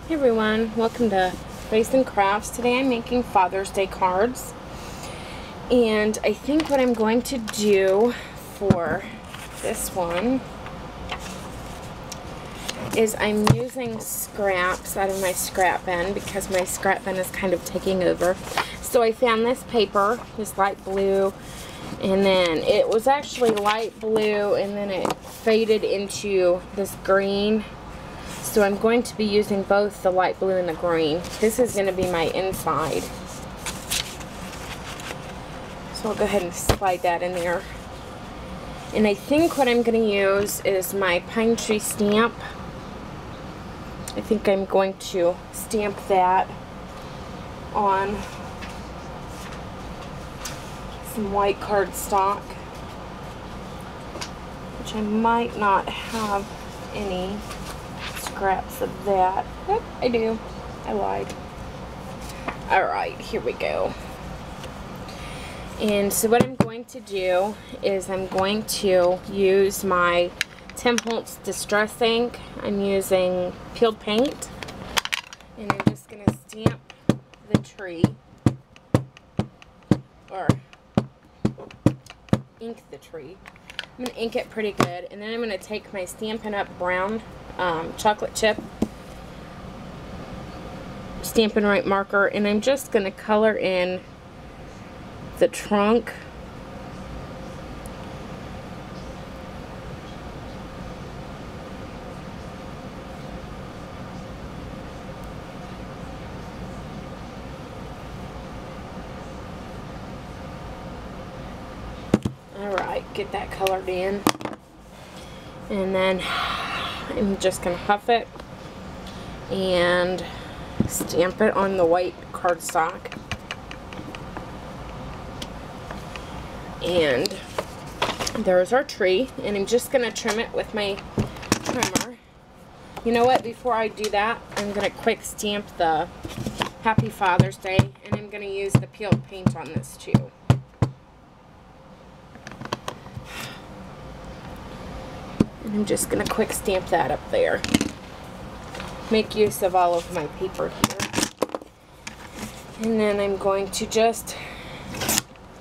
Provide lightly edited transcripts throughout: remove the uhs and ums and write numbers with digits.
Hey everyone, welcome to Faith and Crafts. Today I'm making Father's Day cards, and I think what I'm going to do for this one is I'm using scraps out of my scrap bin because my scrap bin is kind of taking over. So I found this paper, this light blue, and then it was actually light blue and then it faded into this green. So I'm going to be using both the light blue and the green. This is going to be my inside. So I'll go ahead and slide that in there. And I think what I'm going to use is my pine tree stamp. I think I'm going to stamp that on some white cardstock, which I might not have any scraps of that. Yep, I do. I lied. Alright, here we go. And so what I'm going to do is I'm going to use my Tim Holtz Distress ink. I'm using peeled paint. And I'm just going to stamp the tree. Or ink the tree. I'm going to ink it pretty good. And then I'm going to take my Stampin' Up! Brown chocolate chip Stampin' Right marker, and I'm just going to color in the trunk. Alright, get that colored in. And then I'm just going to huff it and stamp it on the white cardstock. And there's our tree, and I'm just going to trim it with my trimmer. You know what, before I do that, I'm going to quick stamp the Happy Father's Day, and I'm going to use the peeled paint on this too. And I'm just going to quick stamp that up there. Make use of all of my paper here. And then I'm going to just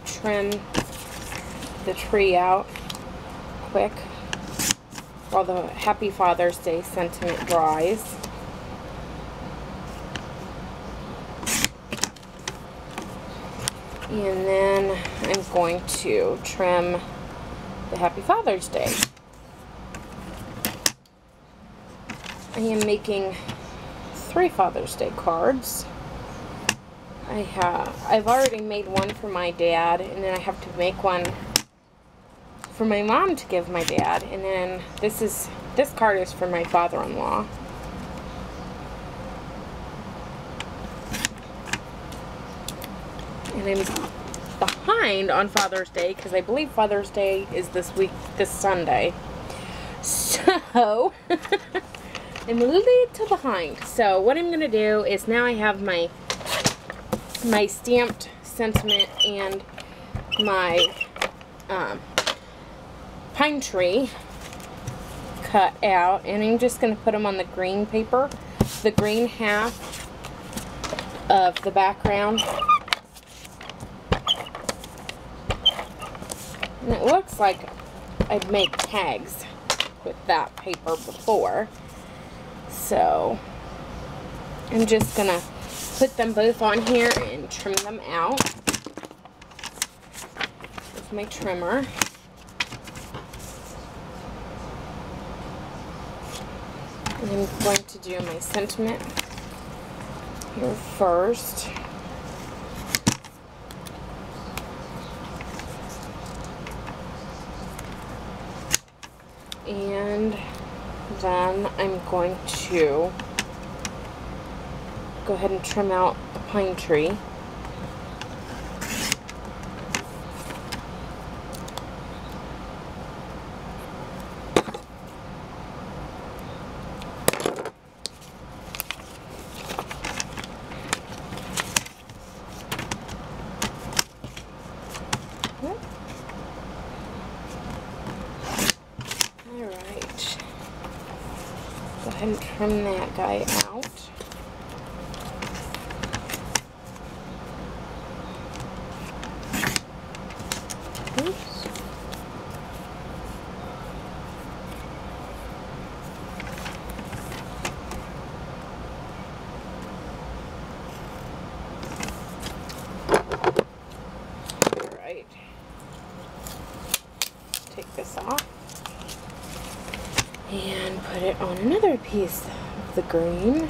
trim the tree out quick while the Happy Father's Day sentiment dries. And then I'm going to trim the Happy Father's Day. I am making 3 Father's Day cards. I've already made one for my dad, and then I have to make one for my mom to give my dad, and then this card is for my father-in-law. And I'm behind on Father's Day because I believe Father's Day is this Sunday. So I'm a little behind. So what I'm going to do is now I have my stamped sentiment and my pine tree cut out, and I'm just going to put them on the green paper, the green half of the background. And it looks like I'd make tags with that paper before. So I'm just going to put them both on here and trim them out with my trimmer. And I'm going to do my sentiment here first. And then I'm going to go ahead and trim out the pine tree. Alright. Go ahead and trim that guy out. on another piece of the green.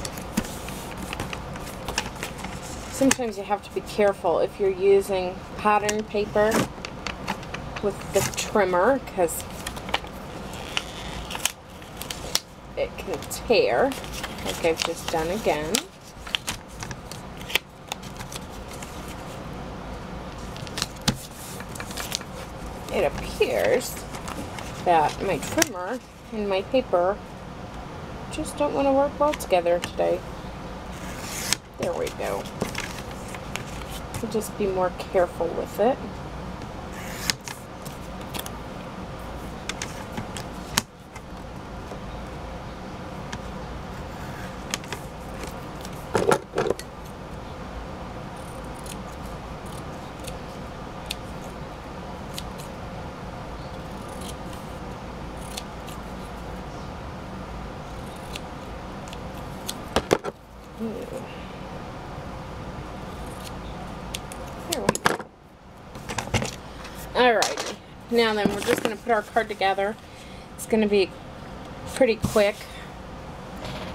Sometimes you have to be careful if you're using pattern paper with the trimmer, because it can tear, like I've just done again. It appears that my trimmer and my paper just don't want to work well together today. There we go. So just be more careful with it. There we go. Alrighty. Now then, we're just going to put our card together. It's going to be pretty quick.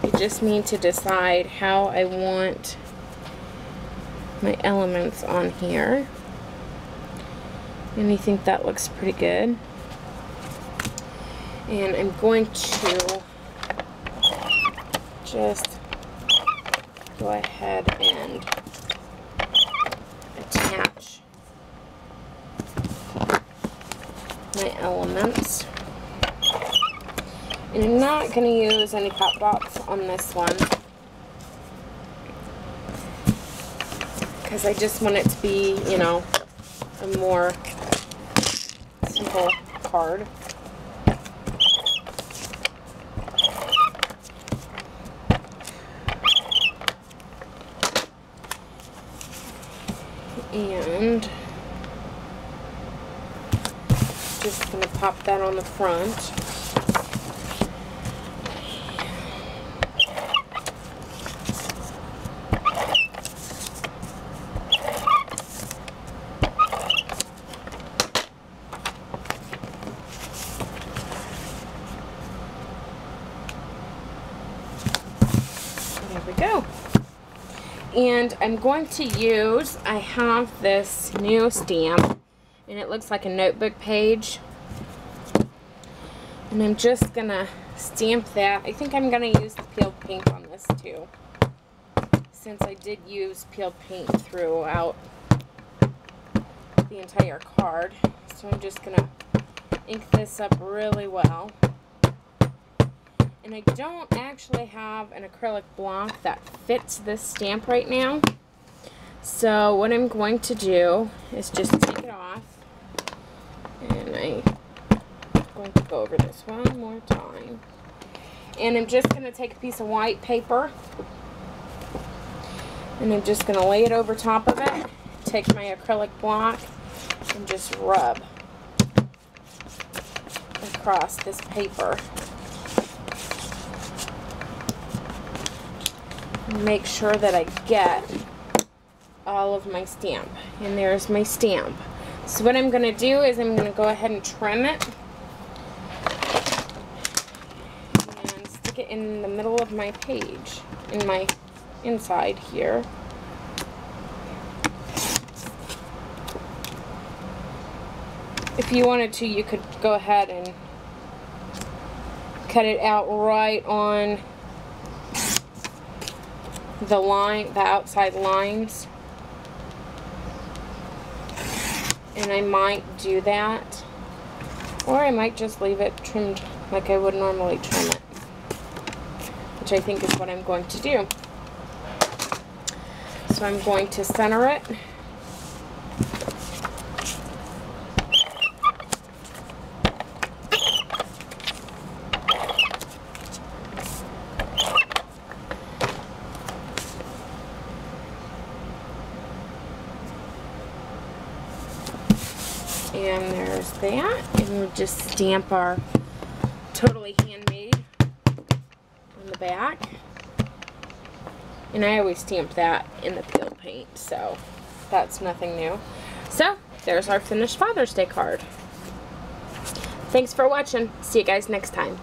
You just need to decide how I want my elements on here. And I think that looks pretty good. And I'm going to just go ahead and attach my elements. And I'm not going to use any pop dots on this one, because I just want it to be, you know, a more simple card. And just going to pop that on the front. There we go. And I'm going to use, I have this new stamp, and it looks like a notebook page. And I'm just going to stamp that. I think I'm going to use the peeled paint on this too, since I did use peeled paint throughout the entire card. So I'm just going to ink this up really well. And I don't actually have an acrylic block that fits this stamp right now. So what I'm going to do is just take it off. And I'm going to go over this one more time. And I'm just going to take a piece of white paper. And I'm just going to lay it over top of it. Take my acrylic block and just rub across this paper. Make sure that I get all of my stamp. And there's my stamp. So what I'm going to do is I'm going to go ahead and trim it. And stick it in the middle of my page. In my inside here. If you wanted to, you could go ahead and cut it out right on the line, the outside lines, and I might do that, or I might just leave it trimmed like I would normally trim it, which I think is what I'm going to do. So I'm going to center it. And there's that, and we'll just stamp our Totally Handmade on the back. And I always stamp that in the peel paint, so that's nothing new. So there's our finished Father's Day card. Thanks for watching. See you guys next time.